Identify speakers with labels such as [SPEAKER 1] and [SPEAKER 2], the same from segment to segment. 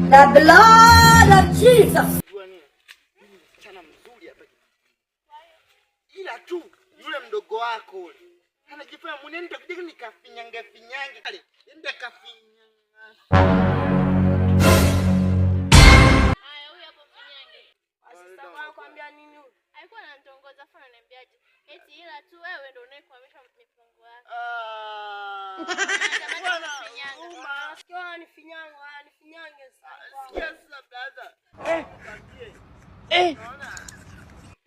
[SPEAKER 1] The blood of Jesus.
[SPEAKER 2] Msichana mzuri hapa. Ila tu yule mdogo wako ule anajifanya mwenyewe nitakuja nikafinyange pale. Nenda kafinyanga.
[SPEAKER 3] Haya huyu hapo finyange. Asista wako kwambia nini huyu? Alikuwa ananitongoza afa ananiambiaje? Eti ila tu wewe ndio unayekwamisha mifungo yako.
[SPEAKER 2] Bwana
[SPEAKER 3] Sikia ni finyange sasa.
[SPEAKER 2] Sikia sasa brother. Unaona?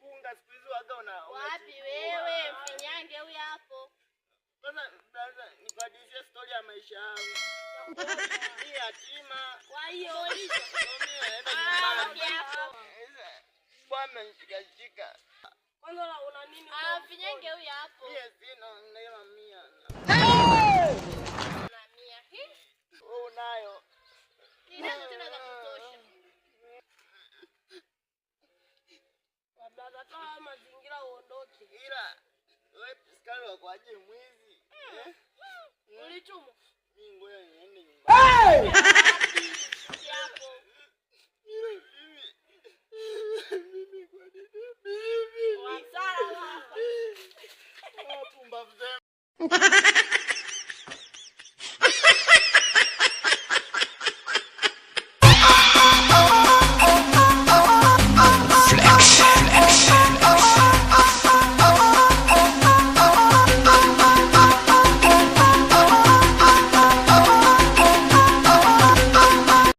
[SPEAKER 2] Punga siku hizo waga
[SPEAKER 3] wapi wewe finyange huyu hapo.
[SPEAKER 2] Bwana brother nikuhadithie story ya maisha yangu. Ni yatima.
[SPEAKER 3] Kwa hiyo hizo.
[SPEAKER 2] Bwana nishikashika.
[SPEAKER 3] Kwanza una nini? Finyange huyu hapo.
[SPEAKER 2] Mimi sina naila 100.
[SPEAKER 3] Na 100 hii?
[SPEAKER 2] Wewe unayo.
[SPEAKER 3] Ninazo tena za kutosha. Labda kama mazingira uondoke.
[SPEAKER 2] Ila wewe piskali wako aje mwizi?
[SPEAKER 3] Ulitumwa.
[SPEAKER 2] Mimi ngoja niende nyumbani.
[SPEAKER 3] Hapo.
[SPEAKER 2] Mimi kwa nini?
[SPEAKER 3] Wasala hapa.
[SPEAKER 2] Pumbavu.